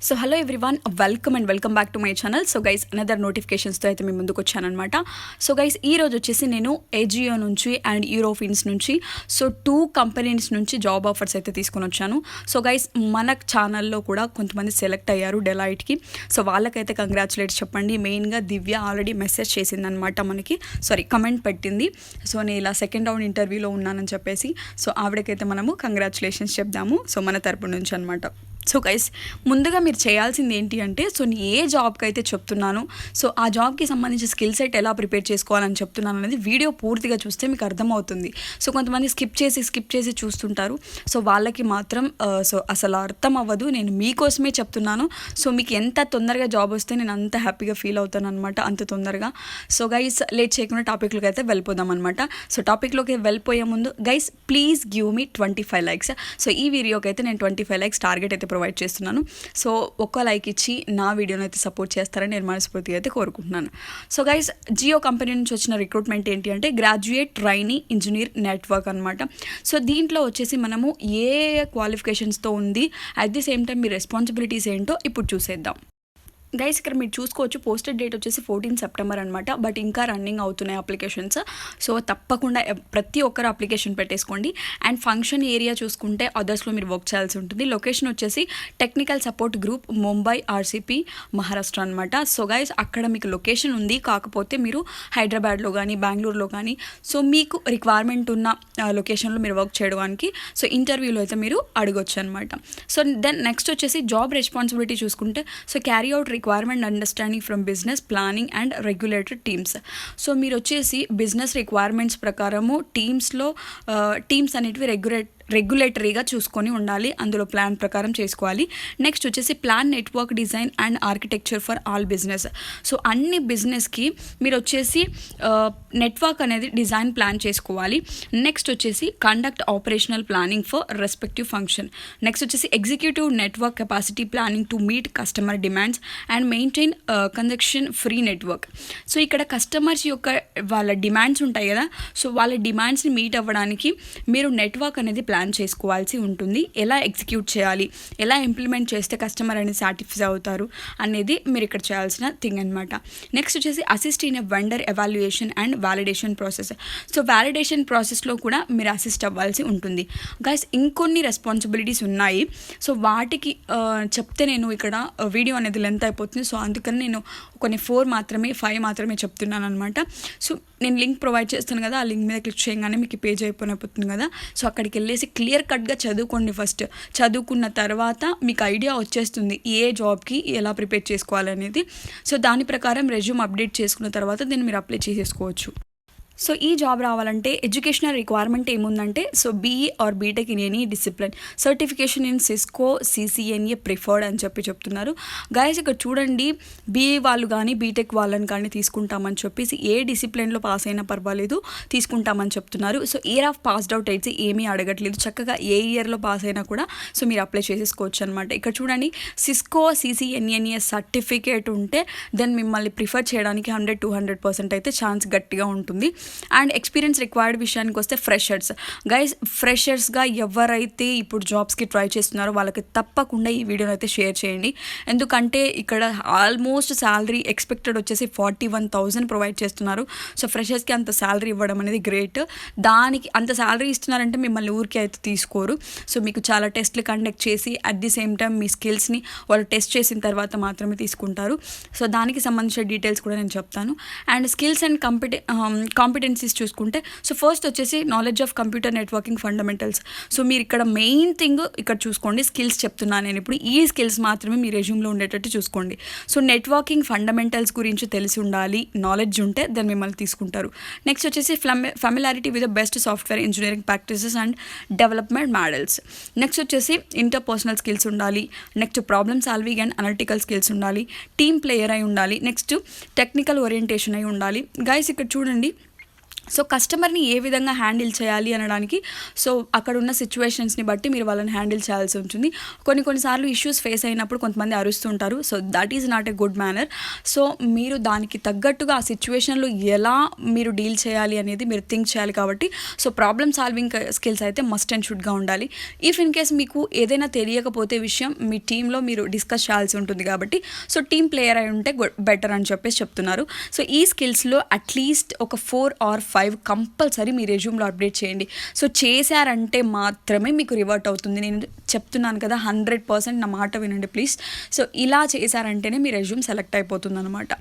So hello everyone, welcome back to my channel. So guys, another నోటిఫికేషన్స్తో అయితే మీ ముందుకు వచ్చానమాట. సో గైస్, ఈ రోజు వచ్చేసి నేను ఏజియో నుంచి అండ్ యూరోఫిన్స్ నుంచి సో 2 కంపెనీస్ నుంచి జాబ్ ఆఫర్స్ అయితే తీసుకొని వచ్చాను. సో గైస్, మన ఛానల్లో కూడా కొంతమంది సెలెక్ట్ అయ్యారు డెలాయిట్కి. సో వాళ్ళకైతే కంగ్రాచులేట్స్ చెప్పండి. మెయిన్గా దివ్య ఆల్రెడీ మెసేజ్ చేసిందనమాట, కమెంట్ పెట్టింది. సో నేను ఇలా సెకండ్ రౌండ్ ఇంటర్వ్యూలో ఉన్నానని చెప్పేసి సో ఆవిడకైతే మనము కంగ్రాచులేషన్స్ చెప్దాము, సో మన తరపు నుంచి అనమాట. సో గైస్, ముందుగా మీరు చేయాల్సింది ఏంటి అంటే, సో నేను ఏ జాబ్కి అయితే చెప్తున్నాను, సో ఆ జాబ్కి సంబంధించి స్కిల్ సెట్ ఎలా ప్రిపేర్ చేసుకోవాలని చెప్తున్నాను అనేది వీడియో పూర్తిగా చూస్తే మీకు అర్థమవుతుంది. సో కొంతమంది స్కిప్ చేసి చూస్తుంటారు. సో వాళ్ళకి మాత్రం సో అసలు అర్థం అవ్వదు. నేను మీకోసమే చెప్తున్నాను. సో మీకు ఎంత తొందరగా జాబ్ వస్తే నేను అంత హ్యాపీగా ఫీల్ అవుతాను అనమాట, అంత తొందరగా. సో గైస్, లేట్ చేయకుండా టాపిక్లోకి అయితే వెళ్ళిపోదాం అనమాట. సో టాపిక్లోకి వెళ్ళిపోయే ముందు guys, please give me 25 likes. So ఈ వీడియోకి అయితే నేను 25 లైక్స్ టార్గెట్ అయితే ప్రొవైడ్ చేస్తున్నాను. సో ఒక్క లైక్ ఇచ్చి నా వీడియోని అయితే సపోర్ట్ చేస్తారని నేను మనస్ఫూర్తిగా అయితే కోరుకుంటున్నాను. సో గైస్, జియో కంపెనీ నుంచి వచ్చిన రిక్రూట్మెంట్ ఏంటి అంటే గ్రాడ్యుయేట్ ట్రైనీ ఇంజనీర్ నెట్వర్క్ అనమాట. సో దీంట్లో వచ్చేసి మనము ఏ క్వాలిఫికేషన్స్తో ఉంది, at the same time me responsibilities ఏంటో ఇప్పుడు చూసేద్దాం. గైస్, ఇక్కడ మీరు చూసుకోవచ్చు, పోస్టెడ్ డేట్ వచ్చేసి 14 సెప్టెంబర్ అనమాట. బట్ ఇంకా రన్నింగ్ అవుతున్నాయి అప్లికేషన్స్. సో తప్పకుండా ప్రతి ఒక్కరు అప్లికేషన్ పెట్టేసుకోండి. అండ్ ఫంక్షన్ ఏరియా చూసుకుంటే అదర్స్లో మీరు వర్క్ చేయాల్సి ఉంటుంది. లొకేషన్ వచ్చేసి technical support group, Mumbai RCP, Maharashtra అనమాట. సో గైస్, అక్కడ మీకు లొకేషన్ ఉంది. కాకపోతే మీరు హైదరాబాద్లో కానీ బెంగళూరులో కానీ సో మీకు రిక్వైర్మెంట్ ఉన్న లొకేషన్లో మీరు వర్క్ చేయడానికి సో ఇంటర్వ్యూలో అయితే మీరు అడగొచ్చు అనమాట. సో దెన్ నెక్స్ట్ వచ్చేసి జాబ్ రెస్పాన్సిబిలిటీ చూసుకుంటే so carry out requirement understanding from business planning and regulated teams. So మీరు వచ్చేసి బిజినెస్ రిక్వైర్మెంట్స్ ప్రకారము టీమ్స్ అనేటివి రెగ్యులేటరీగా చూసుకొని ఉండాలి, అందులో ప్లాన్ ప్రకారం చేసుకోవాలి. నెక్స్ట్ వచ్చేసి plan network design and architecture for all business. So అన్ని బిజినెస్కి మీరు వచ్చేసి నెట్వర్క్ అనేది డిజైన్ ప్లాన్ చేసుకోవాలి. నెక్స్ట్ వచ్చేసి conduct operational planning for respective function. Next వచ్చేసి executive network capacity planning to meet customer demands and maintain congestion free network. So ఇక్కడ customers యొక్క వాళ్ళ డిమాండ్స్ ఉంటాయి కదా, సో వాళ్ళ డిమాండ్స్ని మీట్ అవ్వడానికి మీరు నెట్వర్క్ అనేది ప్లాన్ చేసుకోవాల్సి ఉంటుంది. ఎలా ఎగ్జిక్యూట్ చేయాలి, ఎలా ఇంప్లిమెంట్ చేస్తే కస్టమర్ అనేది సాటిస్ఫై అవుతారు అనేది మీరు ఇక్కడ చేయాల్సిన థింగ్ అనమాట. నెక్స్ట్ వచ్చేసి assist in a vendor evaluation and validation process. So validation ప్రాసెస్లో కూడా మీరు అసిస్ట్ అవ్వాల్సి ఉంటుంది. గైస్, ఇంకొన్ని రెస్పాన్సిబిలిటీస్ ఉన్నాయి. సో వాటికి చెప్తే నేను ఇక్కడ వీడియో అనేది లెంత్ అయిపోతుంది. సో అందుకని నేను కొన్ని 5 మాత్రమే చెప్తున్నాను అనమాట. సో నేను లింక్ ప్రొవైడ్ చేస్తాను కదా, ఆ లింక్ మీద క్లిక్ చేయగానే మీకు పేజ్ అయిపోతుంది కదా. సో అక్కడికి వెళ్ళేసి క్లియర్ కట్గా చదువుకోండి. ఫస్ట్ చదువుకున్న తర్వాత మీకు ఐడియా వచ్చేస్తుంది ఏ జాబ్కి ఎలా ప్రిపేర్ చేసుకోవాలనేది. సో దాని ప్రకారం రెజ్యూమ్ అప్డేట్ చేసుకున్న తర్వాత దీన్ని మీరు అప్లై చేసేసుకోవచ్చు. సో ఈ జాబ్ రావాలంటే ఎడ్యుకేషనల్ రిక్వైర్మెంట్ ఏముందంటే so BE or BTech in any discipline, certification in Cisco CCNA preferred అని చెప్తున్నారు. గైస్, ఇక్కడ చూడండి, బీఈ వాళ్ళు కానీ బీటెక్ వాళ్ళని కానీ తీసుకుంటామని చెప్పేసి ఏ డిసిప్లిన్లో పాస్ అయినా పర్వాలేదు తీసుకుంటామని చెప్తున్నారు. So year of passed out అయితే ఏమీ అడగట్లేదు, చక్కగా ఏ ఇయర్లో పాస్ అయినా కూడా సో మీరు అప్లై చేసేసుకోవచ్చు అనమాట. ఇక్కడ చూడండి, సిస్కో సిసిఎన్ఏ సర్టిఫికేట్ ఉంటే దెన్ మిమ్మల్ని ప్రిఫర్ చేయడానికి 100-200% అయితే ఛాన్స్ గట్టిగా ఉంటుంది. అండ్ ఎక్స్పీరియన్స్ రిక్వైర్డ్ విషయానికి వస్తే ఫ్రెషర్స్. గైస్, ఫ్రెషర్స్గా ఎవరైతే ఇప్పుడు జాబ్స్కి ట్రై చేస్తున్నారో వాళ్ళకి తప్పకుండా ఈ వీడియోని అయితే షేర్ చేయండి. ఎందుకంటే ఇక్కడ ఆల్మోస్ట్ శాలరీ ఎక్స్పెక్టెడ్ వచ్చేసి 41,000 ప్రొవైడ్ చేస్తున్నారు. సో ఫ్రెషర్స్కి అంత శాలరీ ఇవ్వడం అనేది గ్రేట్. దానికి అంత శాలరీ ఇస్తున్నారంటే మిమ్మల్ని ఊరికి అయితే తీసుకోరు. సో మీకు చాలా టెస్ట్లు కండక్ట్ చేసి అట్ ది సేమ్ టైం మీ స్కిల్స్ని వాళ్ళు టెస్ట్ చేసిన తర్వాత మాత్రమే తీసుకుంటారు. సో దానికి సంబంధించిన డీటెయిల్స్ కూడా నేను చెప్తాను. అండ్ స్కిల్స్ అండ్ కాంపిటెన్సీస్ చూసుకుంటే సో ఫస్ట్ వచ్చేసి knowledge of computer networking fundamentals. So మీరు ఇక్కడ మెయిన్ థింగ్ ఇక్కడ చూసుకోండి, స్కిల్స్ చెప్తున్నాను నేను ఇప్పుడు. ఈ స్కిల్స్ మాత్రమే మీ రెజ్యూమ్లో ఉండేటట్టు చూసుకోండి. సో నెట్వర్కింగ్ ఫండమెంటల్స్ గురించి తెలిసి ఉండాలి, నాలెడ్జ్ ఉంటే దాన్ని మిమ్మల్ని తీసుకుంటారు. నెక్స్ట్ వచ్చేసి familiarity with the best software engineering practices and development models. Next వచ్చేసి ఇంటర్పర్సనల్ స్కిల్స్ ఉండాలి. Next problem solving and analytical skills ఉండాలి. టీమ్ ప్లేయర్ అయి ఉండాలి. నెక్స్ట్ టెక్నికల్ ఓరియంటేషన్ అయి ఉండాలి. గైస్, ఇక్కడ చూడండి, సో కస్టమర్ని ఏ విధంగా హ్యాండిల్ చేయాలి అనడానికి సో అక్కడ ఉన్న సిచ్యువేషన్స్ని బట్టి మీరు వాళ్ళని హ్యాండిల్ చేయాల్సి ఉంటుంది. కొన్నిసార్లు ఇష్యూస్ ఫేస్ అయినప్పుడు కొంతమంది అరుస్తుంటారు. So that is not a good manner. So మీరు దానికి తగ్గట్టుగా ఆ సిచ్యువేషన్లో ఎలా మీరు డీల్ చేయాలి అనేది మీరు థింక్ చేయాలి. కాబట్టి సో ప్రాబ్లమ్ సాల్వింగ్ స్కిల్స్ అయితే మస్ట్ అండ్ షుడ్గా ఉండాలి. ఇఫ్ ఇన్ కేస్ మీకు ఏదైనా తెలియకపోతే విషయం మీ టీంలో మీరు డిస్కస్ చేయాల్సి ఉంటుంది. కాబట్టి సో టీమ్ ప్లేయర్ అయి ఉంటే బెటర్ అని చెప్పేసి చెప్తున్నారు. సో ఈ స్కిల్స్లో అట్లీస్ట్ ఒక 4 or 5 కంపల్సరీ మీ రెజ్యూమ్లో అప్డేట్ చేయండి. సో చేశారంటే మాత్రమే మీకు రివర్ట్ అవుతుంది. నేను చెప్తున్నాను కదా, 100% నా మాట వినండి ప్లీజ్. సో ఇలా చేశారంటేనే మీ రెజ్యూమ్ సెలెక్ట్ అయిపోతుంది అనమాట.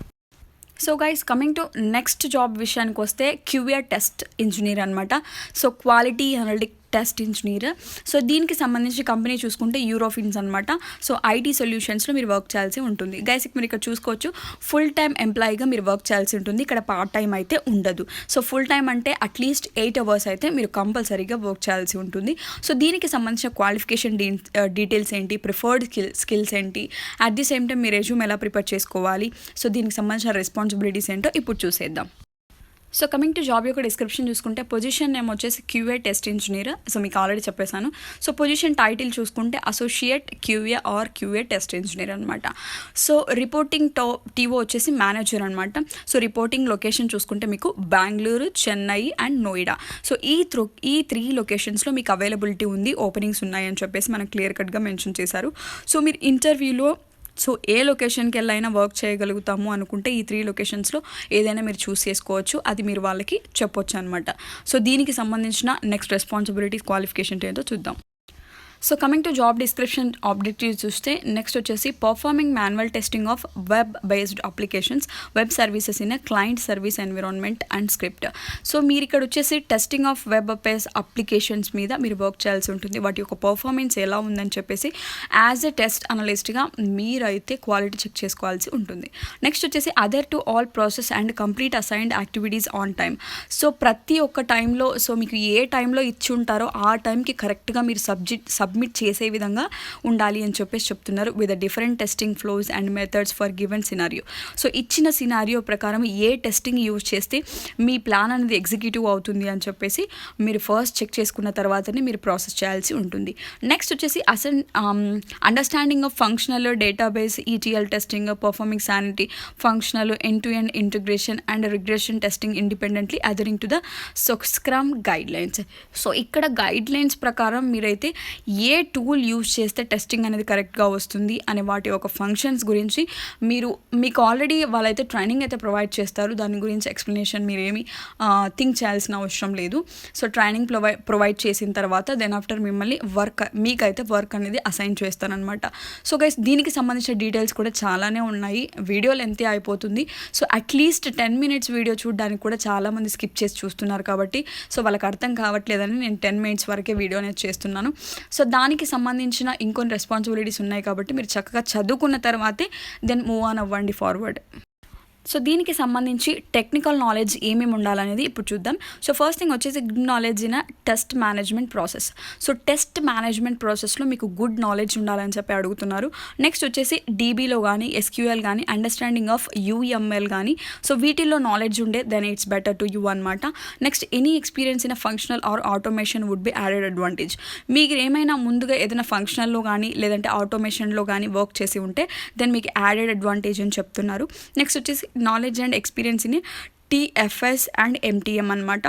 So guys, coming to next job విషయానికి వస్తే క్యూఏ టెస్ట్ ఇంజనీర్ అనమాట. So quality analytic test engineer. So దీనికి సంబంధించి కంపెనీ చూసుకుంటే యూరోఫిన్స్ అనమాట. సో ఐటీ సొల్యూషన్స్లో మీరు వర్క్ చేయాల్సి ఉంటుంది. గైస్ మీరు ఇక్కడ చూసుకోవచ్చు, ఫుల్ టైం ఎంప్లాయీగా మీరు వర్క్ చేయాల్సి ఉంటుంది. ఇక్కడ పార్ట్ టైం అయితే ఉండదు. సో ఫుల్ టైం అంటే అట్లీస్ట్ 8 hours అయితే మీరు కంపల్సరీగా వర్క్ చేయాల్సి ఉంటుంది. సో దీనికి సంబంధించిన క్వాలిఫికేషన్ డీటెయిల్స్ ఏంటి, ప్రిఫర్డ్ స్కిల్స్ ఏంటి, అట్ ది సేమ్ టైం మీ రెజ్యూమ్ ఎలా ప్రిపేర్ చేసుకోవాలి, సో దీనికి సంబంధించిన రెస్పాన్సిబిలిటీస్ ఏంటో ఇప్పుడు చూసేద్దాం. సో కమింగ్ టు జాబ్ యొక్క డిస్క్రిప్షన్ చూసుకుంటే పొజిషన్ నేమ్ వచ్చేసి క్యూఏ టెస్ట్ ఇంజనీర్. సో మీకు ఆల్రెడీ చెప్పేశాను. సో పొజిషన్ టైటిల్ చూసుకుంటే associate QA or QA test engineer అనమాట. సో రిపోర్టింగ్ టీఓ వచ్చేసి మేనేజర్ అనమాట. సో రిపోర్టింగ్ లొకేషన్ చూసుకుంటే మీకు బెంగళూరు, చెన్నై అండ్ నోయిడా. సో ఈ 3 లొకేషన్స్లో మీకు అవైలబిలిటీ ఉంది, ఓపెనింగ్స్ ఉన్నాయని చెప్పేసి మనకు క్లియర్ కట్గా మెన్షన్ చేశారు. సో మీరు ఇంటర్వ్యూలో సో ఏ లొకేషన్కి వెళ్ళైనా వర్క్ చేయగలుగుతాము అనుకుంటే ఈ 3 లొకేషన్స్లో ఏదైనా మీరు చూస్ చేసుకోవచ్చు. అది మీరు వాళ్ళకి చెప్పొచ్చు అనమాట. సో దీనికి సంబంధించిన నెక్స్ట్ రెస్పాన్సిబిలిటీస్, క్వాలిఫికేషన్ ఏంటో చూద్దాం. So coming to job description objectives చూస్తే నెక్స్ట్ వచ్చేసి performing manual testing of web based applications, web services in client service environment and script. So మీరు ఇక్కడ వచ్చేసి testing of web based applications మీద మీరు work చేయాల్సి ఉంటుంది. వాటి యొక్క పర్ఫార్మెన్స్ ఎలా ఉందని చెప్పేసి యాజ్ ఎ టెస్ట్ అనలిస్ట్గా మీరైతే క్వాలిటీ చెక్ చేసుకోవాల్సి ఉంటుంది. నెక్స్ట్ వచ్చేసి other to all process and complete assigned activities on time. So ప్రతి ఒక్క టైంలో సో మీకు ఏ టైంలో ఇచ్చి ఉంటారో ఆ టైంకి కరెక్ట్గా మీరు సబ్మిట్ చేసే విధంగా ఉండాలి అని చెప్పేసి చెప్తున్నారు. With different testing flows and methods for given scenario. So ఇచ్చిన సినారియో ప్రకారం ఏ టెస్టింగ్ యూజ్ చేస్తే మీ ప్లాన్ అనేది ఎగ్జిక్యూటివ్ అవుతుంది అని చెప్పేసి మీరు ఫస్ట్ చెక్ చేసుకున్న తర్వాతనే మీరు ప్రాసెస్ చేయాల్సి ఉంటుంది. నెక్స్ట్ వచ్చేసి understanding of functional database, ETL testing, performing sanity, functional end to end integration and regression testing independently adhering to the scrum guidelines. So ఇక్కడ గైడ్ లైన్స్ ప్రకారం మీరైతే ఏ టూల్ యూజ్ చేస్తే టెస్టింగ్ అనేది కరెక్ట్గా వస్తుంది అనే వాటి ఒక ఫంక్షన్స్ గురించి మీకు ఆల్రెడీ వాళ్ళైతే ట్రైనింగ్ అయితే ప్రొవైడ్ చేస్తారు. దాని గురించి ఎక్స్ప్లెనేషన్ మీరేమి థింక్ చేయాల్సిన అవసరం లేదు. సో ట్రైనింగ్ ప్రొవైడ్ చేసిన తర్వాత దెన్ ఆఫ్టర్ మిమ్మల్ని మీకైతే వర్క్ అనేది అసైన్ చేస్తారనమాట. సో గైస్ దీనికి సంబంధించిన డీటెయిల్స్ కూడా చాలానే ఉన్నాయి. వీడియో లెంత్ అయిపోతుంది. సో అట్లీస్ట్ 10 minutes వీడియో చూడడానికి కూడా చాలామంది స్కిప్ చేసి చూస్తున్నారు. కాబట్టి సో వాళ్ళకి అర్థం కావట్లేదని నేను 10 minutes వరకే వీడియో అనేది చేస్తున్నాను. సో దానికి సంబంధించిన ఇంకొన్ని రెస్పాన్సిబిలిటీస్ ఉన్నాయి. కాబట్టి మీరు చక్కగా చదువుకున్న తర్వాతే దెన్ మూవ్ ఆన్ అవ్వండి ఫార్వర్డ్. సో దీనికి సంబంధించి టెక్నికల్ నాలెడ్జ్ ఏమేమి ఉండాలనేది ఇప్పుడు చూద్దాం. సో ఫస్ట్ థింగ్ వచ్చేసి good knowledge in test management process. So test management ప్రాసెస్లో మీకు గుడ్ నాలెడ్జ్ ఉండాలని చెప్పి అడుగుతున్నారు. నెక్స్ట్ వచ్చేసి డీబీలో కానీ, ఎస్క్యూఎల్ కానీ, అండర్స్టాండింగ్ ఆఫ్ యూఎంఎల్ కానీ, సో వీటిల్లో నాలెడ్జ్ ఉండే then it's better to you అనమాట. Next any experience in functional or automation would be added advantage. మీకు ఏమైనా ముందుగా ఏదైనా ఫంక్షనల్లో కానీ లేదంటే ఆటోమేషన్లో కానీ వర్క్ చేసి ఉంటే దెన్ మీకు యాడెడ్ అడ్వాంటేజ్ అని చెప్తున్నారు. నెక్స్ట్ వచ్చేసి knowledge and experience in TFS and MTM అనమాట.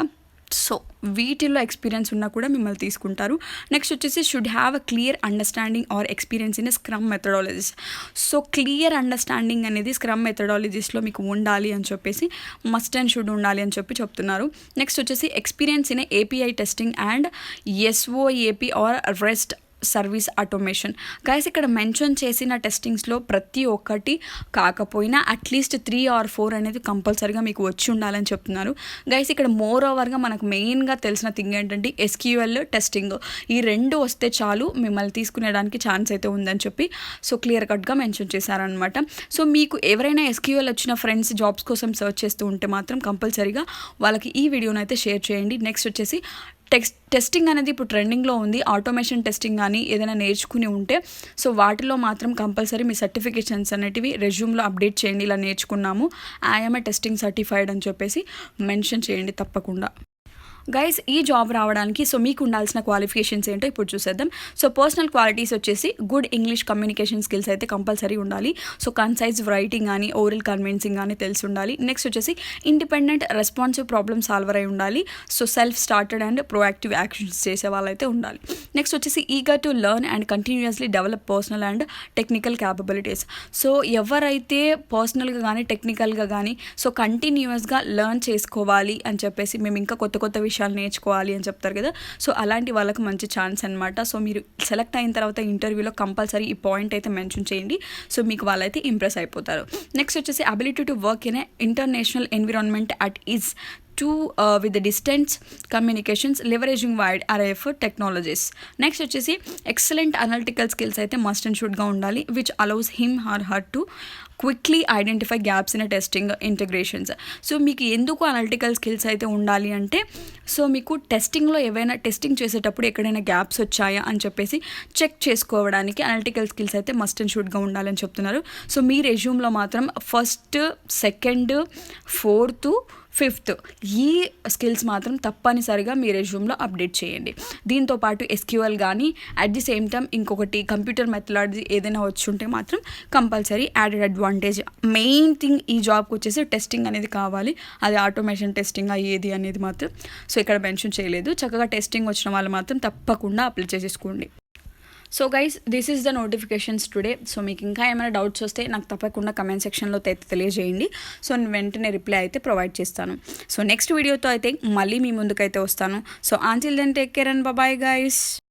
సో వీటిల్లో ఎక్స్పీరియన్స్ ఉన్నా కూడా మిమ్మల్ని తీసుకుంటారు. నెక్స్ట్ వచ్చేసి should have a clear understanding are experience in scrum methodologies. So clear understanding అనేది స్క్రమ్ మెథడాలజీస్లో మీకు ఉండాలి అని చెప్పేసి మస్ట్ అండ్ షుడ్ ఉండాలి అని చెప్పి చెప్తున్నారు. నెక్స్ట్ వచ్చేసి experience in API testing and SOAP or rest service automation. Guys ఇక్కడ మెన్షన్ చేసిన టెస్టింగ్స్లో ప్రతి ఒక్కటి కాకపోయినా అట్లీస్ట్ 3 or 4 అనేది కంపల్సరీగా మీకు వచ్చి ఉండాలని చెప్తున్నారు. గైస్ ఇక్కడ మోర్ ఓవర్గా మనకు మెయిన్గా తెలిసిన థింగ్ ఏంటంటే ఎస్క్యూఎల్ టెస్టింగ్. ఈ 2 వస్తే చాలు మిమ్మల్ని తీసుకునేడానికి ఛాన్స్ అయితే ఉందని చెప్పి సో క్లియర్ కట్గా మెన్షన్ చేశారనమాట. సో మీకు ఎవరైనా ఎస్క్యూఎల్ వచ్చిన ఫ్రెండ్స్ జాబ్స్ కోసం సర్చ్ చేస్తూ ఉంటే మాత్రం కంపల్సరీగా వాళ్ళకి ఈ వీడియోని అయితే షేర్ చేయండి. నెక్స్ట్ వచ్చేసి టెస్టింగ్ అనేది ఇప్పుడు ట్రెండింగ్లో ఉంది. ఆటోమేషన్ టెస్టింగ్ కానీ ఏదైనా నేర్చుకుని ఉంటే సో వాటిలో మాత్రం కంపల్సరీ మీ సర్టిఫికేషన్స్ అనేటివి రెజ్యూమ్లో అప్డేట్ చేయండి. ఇలా నేర్చుకున్నాము, ఐఎమ్ ఏ టెస్టింగ్ సర్టిఫైడ్ అని చెప్పేసి మెన్షన్ చేయండి తప్పకుండా. గైస్ ఈ జాబ్ రావడానికి సో మీకు ఉండాల్సిన క్వాలిఫికేషన్స్ ఏంటో ఇప్పుడు చూసేద్దాం. సో పర్సనల్ క్వాలిటీస్ వచ్చేసి గుడ్ ఇంగ్లీష్ కమ్యూనికేషన్ స్కిల్స్ అయితే కంపల్సరీ ఉండాలి. సో కన్సైజ్ రైటింగ్ కానీ ఓరల్ కన్విన్సింగ్ కానీ తెలిసి ఉండాలి. నెక్స్ట్ వచ్చేసి ఇండిపెండెంట్ రెస్పాన్సివ్ ప్రాబ్లమ్ సాల్వర్ అయి ఉండాలి. So self started and proactive actions చేసే వాళ్ళైతే ఉండాలి. నెక్స్ట్ వచ్చేసి eager to learn and continuously develop personal and technical capabilities. So ఎవరైతే పర్సనల్గా కానీ టెక్నికల్గా కానీ సో కంటిన్యూస్గా లెర్న్ చేసుకోవాలి అని చెప్పేసి మేము ఇంకా కొత్త కొత్త విషయాలు నేర్చుకోవాలి అని చెప్తారు కదా, సో అలాంటి వాళ్ళకి మంచి ఛాన్స్ అనమాట. సో మీరు సెలెక్ట్ అయిన తర్వాత ఇంటర్వ్యూలో కంపల్సరీ ఈ పాయింట్ అయితే మెన్షన్ చేయండి. సో మీకు వాళ్ళైతే ఇంప్రెస్ అయిపోతారు. నెక్స్ట్ వచ్చేసి ability to work in a international environment at is with the distance communications leveraging wide array of technologies. Next వచ్చేసి ఎక్సలెంట్ అనలిటికల్ స్కిల్స్ అయితే మస్ట్ అండ్ షుడ్గా ఉండాలి, which allows him or her to quickly identify gaps in testing integrations. So మీకు ఎందుకు analytical skills అయితే ఉండాలి అంటే so మీకు టెస్టింగ్లో ఏవైనా టెస్టింగ్ చేసేటప్పుడు ఎక్కడైనా గ్యాప్స్ వచ్చాయా అని చెప్పేసి చెక్ చేసుకోవడానికి అనలిటికల్ స్కిల్స్ అయితే మస్ట్ అండ్ షుడ్గా ఉండాలని చెప్తున్నారు. సో మీ రెజ్యూమ్లో మాత్రం ఫస్ట్, సెకండ్, ఫోర్త్, ఫిఫ్త్ ఈ స్కిల్స్ మాత్రం తప్పనిసరిగా మీ రెజ్యూమ్లో అప్డేట్ చేయండి. దీంతోపాటు ఎస్క్యూఎల్ కానీ అట్ ది సేమ్ టైం ఇంకొకటి కంప్యూటర్ మెథడాలజీ ఏదైనా వచ్చి ఉంటే మాత్రం compulsory added advantage. Main thing ఈ జాబ్కి వచ్చేసి టెస్టింగ్ అనేది కావాలి, అది ఆటోమేషన్ టెస్టింగ్ ఏది అనేది మాత్రం సో ఇక్కడ మెన్షన్ చేయలేదు. చక్కగా టెస్టింగ్ వచ్చిన వాళ్ళు మాత్రం తప్పకుండా అప్లై చేసేసుకోండి. So guys this is the notifications today. So మీకు ఇంకా ఏమైనా డౌట్స్ వస్తే నాకు తప్పకుండా కమెంట్ సెక్షన్లో తెలియజేయండి. సో నేను వెంటనే రిప్లై అయితే ప్రొవైడ్ చేస్తాను. సో నెక్స్ట్ వీడియోతో అయితే మళ్ళీ మీ ముందుకైతే వస్తాను. So until then take care and bye guys.